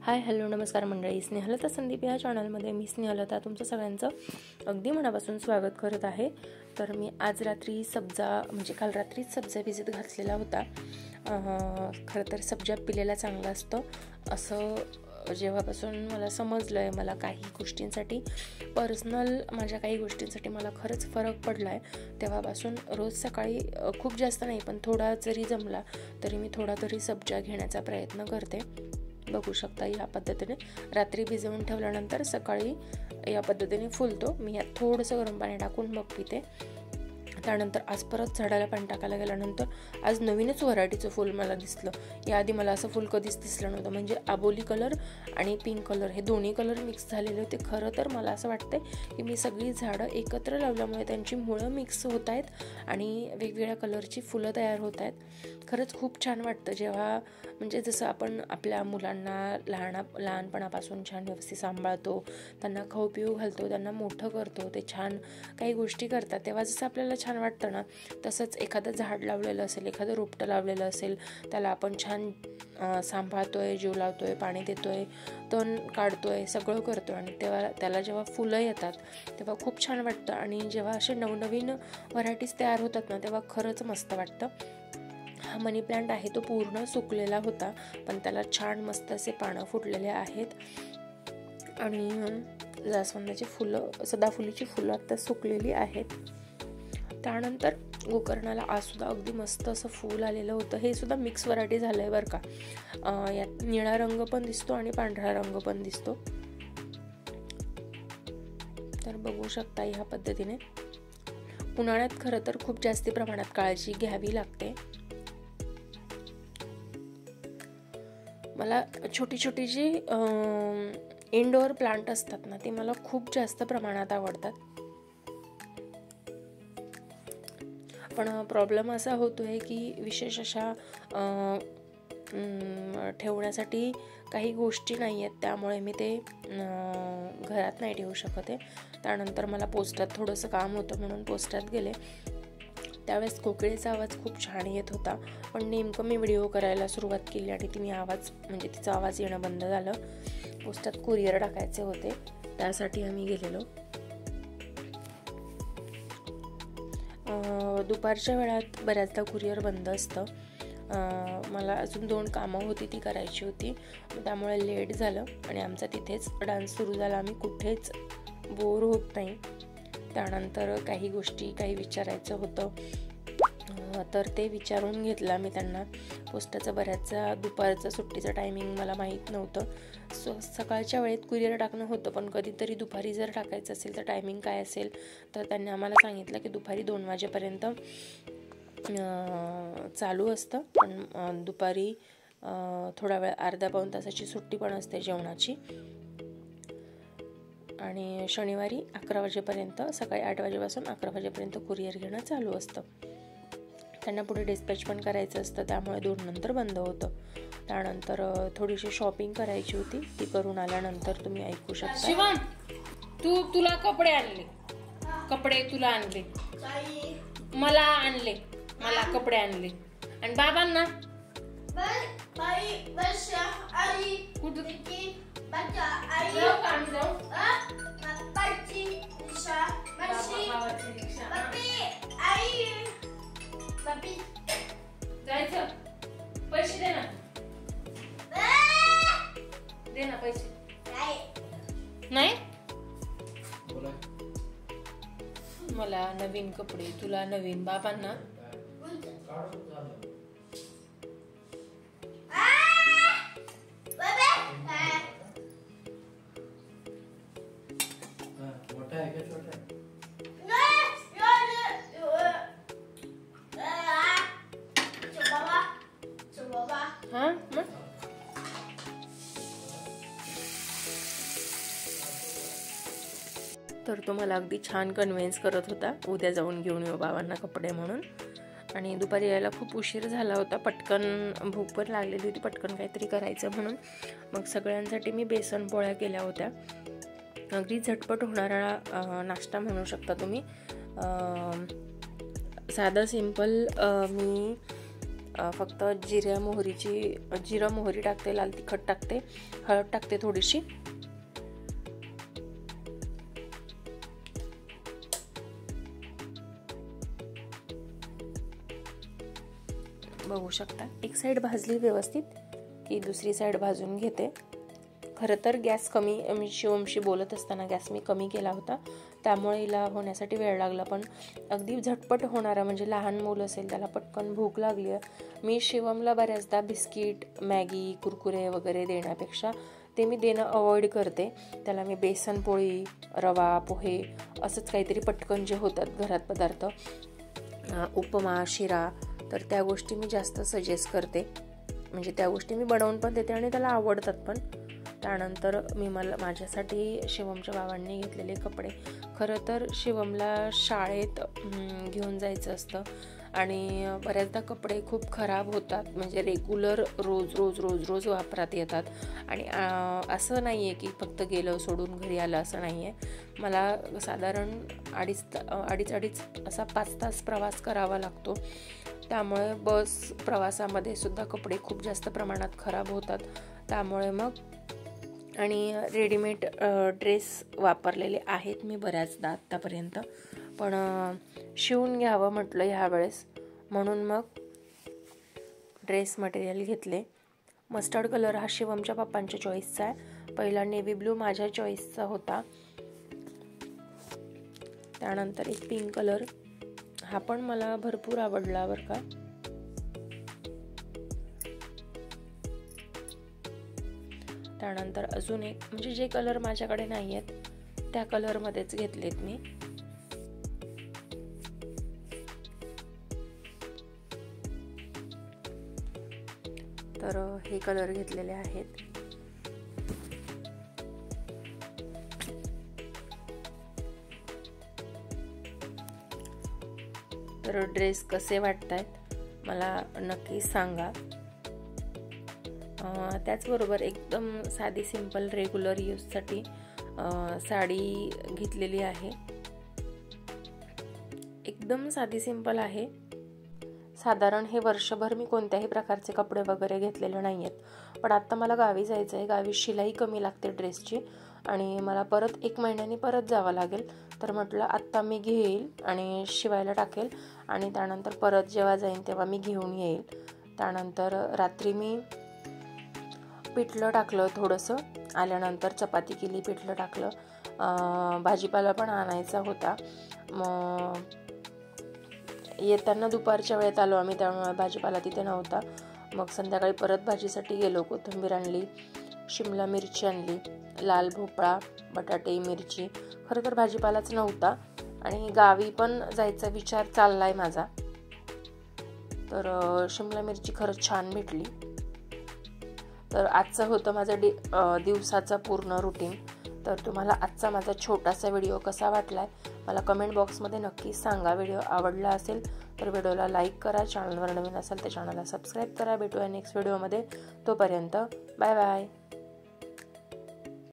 Hi hello नमस्कार मंडळी, स्नेहलता संदीप या चॅनलमध्ये मी स्नेहलता तुमचं सगळ्यांचं अगदी मनापासून स्वागत करत आहे. तर मी आज रात्री काल रात्रीच सब्जा भिजत घातलेला होता. खरं तर सब्जा पिलेला चांगला असतं असं जेव्हापासून मला समजलं आहे, मला काही गोष्टींसाठी माझ्या काही गोष्टींसाठी मला खरंच फरक पडला आहे, तेव्हापासून रोज सकाळी खूप जास्त नाही पण थोडा जरी जमला तरी मी थोडा तरी सब्जा घेण्याचा प्रयत्न करते. बघू शकता या पद्धतीने रात्री भिजवून ठेवल्यानंतर सकाळी या पद्धतीने फुलतो. मी यात थोडंसं गरम पाणी टाकून मग पिते. त्यानंतर आज परत झाडाला पाणी टाकायला गेल्यानंतर आज नवीनच व्हरायटीचं फूल मला दिसलं. याआधी मला असं फूल कधीच दिसलं नव्हतं. म्हणजे आबोली कलर आणि पिंक कलर हे दोन्ही कलर मिक्स झालेले होते. खरं तर मला असं वाटतंय की मी सगळी झाडं एकत्र लावल्यामुळे त्यांची मुळं मिक्स होत आहेत आणि वेगवेगळ्या कलरची फुलं तयार होत आहेत. खरंच खूप छान वाटतं जेव्हा म्हणजे जसं आपण आपल्या मुलांना लहानपणापासून छान व्यवस्थित सांभाळतो, त्यांना खाऊ पिऊ घालतो, त्यांना मोठं करतो, ते छान काही गोष्टी करतात, तेव्हा जसं आपल्याला छान वाटतं ना, तसंच एखादं झाड लावलेलं असेल, एखादं रोपटं लावलेलं असेल, त्याला आपण छान सांभाळतोय, जीव लावतोय, पाणी देतोय, तण काढतोय, सगळं करतोय आणि तेव्हा त्याला जेव्हा फुलं येतात तेव्हा खूप छान वाटतं. आणि जेव्हा असे नवनवीन व्हरायटीज तयार होतात ना, तेव्हा खरंच मस्त वाटतं. हा मनी प्लांट आहे तो पूर्ण सुकलेला होता, पण त्याला छान मस्त असे पानं फुटलेले आहेत आणि जास्वंदाची फुलं, सदाफुलीची फुलं आता सुकलेली आहेत. त्यानंतर गोकर्णाला आज सुद्धा अगदी मस्त असं फूल आलेलं होतं. हे सुद्धा मिक्स व्हरायटी झालं आहे बरं का. यात निळा रंग पण दिसतो आणि पांढरा रंग पण दिसतो. तर बघू शकता ह्या पद्धतीने उन्हाळ्यात खरं तर खूप जास्ती प्रमाणात काळजी घ्यावी लागते. मला छोटी छोटी जी इनडोअर प्लांट असतात ना, ते मला खूप जास्त प्रमाणात आवडतात. पण प्रॉब्लेम असा होतोय की विशेष अशा ठेवण्यासाठी काही गोष्टी नाही आहेत, त्यामुळे मी ते घरात नाही ठेवू शकत आहे. त्यानंतर मला पोस्टात थोडंसं काम होतं म्हणून पोस्टात गेले. त्यावेळेस कोकिळेचा आवाज खूप छान येत होता, पण नेमकं मी व्हिडिओ करायला सुरुवात केली आणि तिचा आवाज येणं बंद झालं. पोस्टात कुरिअर टाकायचे होते, त्यासाठी आम्ही गेलेलो. दुपारच्या वेळात बऱ्याचदा कुरिअर बंद असतं. मला अजून 2 कामं होती, ती करायची होती, त्यामुळे लेट झालं आणि आमचा तिथेच डान्स सुरू झाला. आम्ही कुठेच बोर होत नाही. त्यानंतर काही विचारायचं होतं, तर ते विचारून घेतलं मी त्यांना. पोस्टाचं बऱ्याचदा दुपारचं सुट्टीचं टायमिंग मला माहीत नव्हतं. सकाळच्या वेळेत कुरिअर टाकणं होतं, पण कधीतरी दुपारी जर टाकायचं असेल तर टायमिंग काय असेल, तर त्यांनी आम्हाला सांगितलं की दुपारी 2 वाजेपर्यंत चालू असतं, पण दुपारी थोडा वेळ अर्धा-पाऊण तासाची सुट्टी पण असते जेवणाची. आणि शनिवारी 11 वाजेपर्यंत, सकाळी 8 वाजेपासून 11 वाजेपर्यंत कुरिअर घेणं चालू असतं. त्यांना पुढे डिस्पॅच पण करायचं असतं, त्यामुळे 2 नंतर बंद होतं. त्यानंतर थोडीशी शॉपिंग करायची होती, ती करून आल्यानंतर तुम्ही ऐकू शकता. शिवम, तुला कपडे आणले, कपडे तुला आणले, मला कपडे आणले आणि बाबांना जायचं. पैसे दे ना पैसे. नाही, मला नवीन कपडे, तुला नवीन, बाबांना तर तो मला अगदी छान कन्व्हिन्स करत होता, उद्या जाऊन घेऊन येऊ बाबांना कपडे म्हणून. आणि दुपारी यायला खूप उशीर झाला होता, पटकन भूक पण लागलेली होती, पटकन काहीतरी करायचं म्हणून मग सगळ्यांसाठी मी बेसन पोळ्या केल्या होत्या. अगदी झटपट होणारा नाश्ता म्हणू शकता तुम्ही. साधा सिंपल मी फक्त जिरं मोहरी टाकते, लाल तिखट टाकते, हळद टाकते थोडीशी. बघू शकता एक साईड भाजली व्यवस्थित की दुसरी साईड भाजून घेते. खरं तर गॅस कमी, मी शिवमशी बोलत असताना गॅस मी कमी केला होता, त्यामुळे हिला होण्यासाठी वेळ लागला. पण अगदी झटपट होणारा, म्हणजे लहान मूल असेल त्याला पटकन भूक लागली आहे. मी शिवमला बऱ्याचदा बिस्किट, मॅगी, कुरकुरे वगैरे देण्यापेक्षा ते मी देणं अवॉइड करते. त्याला मी बेसन पोळी, रवा, पोहे असंच काहीतरी पटकन जे होतात घरात पदार्थ, उपमा, शिरा, तर त्या गोष्टी मी जास्त सजेस्ट करते. म्हणजे त्या गोष्टी मी बनवून पण देते आणि त्याला आवडतात पण. त्यानंतर मी माझ्यासाठी शिवमच्या बाबांनी घेतलेले कपडे. खरं तर शिवमला शाळेत घेऊन जायचं असतं आणि बऱ्याचदा कपडे खूप खराब होतात, म्हणजे रेग्युलर रोज वापरात येतात. आणि असं नाही आहे की फक्त गेलं सोडून घरी आलं असं नाही आहे. मला साधारण अडीच असा 5 तास प्रवास करावा लागतो. त्यामुळे बस प्रवासामध्ये सुद्धा कपडे खूप जास्त प्रमाणात खराब होतात. त्यामुळे मग आणि रेडीमेड ड्रेस वापरलेले आहेत मी बऱ्याचदा आत्तापर्यंत, पण शिवून घ्यावं म्हटलं ह्यावेळेस, म्हणून मग ड्रेस मटेरियल घेतले. मस्टर्ड कलर हा शिवमच्या पप्पांच्या चॉईसचा आहे. पहिला नेव्ही ब्लू माझ्या चॉईसचा होता. त्यानंतर एक पिंक कलर, हा पण मला भरपूर आवडला बरं का. त्यानंतर अजून एक, म्हणजे जे कलर माझ्याकडे नाही आहेत त्या कलरमध्येच घेतलेत मी. तर हे कलर घेतलेले आहेत. तर ड्रेस कसे वाटतायत मला नक्की सांगा. त्याचबरोबर एकदम साधी सिंपल रेग्युलर यूजसाठी साडी घेतलेली आहे. एकदम साधी सिंपल आहे. साधारण हे वर्षभर मी कोणत्याही प्रकारचे कपडे वगैरे घेतलेले नाही आहेत. पण आत्ता मला गावी जायचं आहे. गावी शिलाई कमी लागते ड्रेसची आणि मला परत 1 महिन्यानी परत जावं लागेल. तर म्हटलं आत्ता मी घेईल आणि शिवायला टाकेल आणि त्यानंतर परत जेव्हा जाईन तेव्हा मी घेऊन येईल. त्यानंतर रात्री मी पिठलं टाकलं थोडंसं, आल्यानंतर चपाती केली, पिठलं टाकलं. भाजीपाला पण आणायचा होता. मग येताना दुपारच्या वेळेत आलो आम्ही, त्यामुळे भाजीपाला तिथे नव्हता. मग संध्याकाळी परत भाजीसाठी गेलो. कोथिंबीर आणली, शिमला मिरची आणली, लाल भोपळा, बटाटे, मिरची. खरं तर भाजीपालाच नव्हता आणि गावी पण जायचा विचार चाललाय माझा. तर शिमला मिरची खरंच छान भेटली. तर आजचं होतं माझं दिवसाचं पूर्ण रुटीन. तर तुम्हाला आजचा माझा छोटासा व्हिडिओ कसा वाटलाय मला कमेंट बॉक्समध्ये नक्की सांगा. व्हिडिओ आवडला असेल तर व्हिडिओला लाईक करा, चॅनलवर नवीन असेल तर चॅनलला सबस्क्राईब करा. भेटूया नेक्स्ट व्हिडिओमध्ये. तोपर्यंत बाय बाय.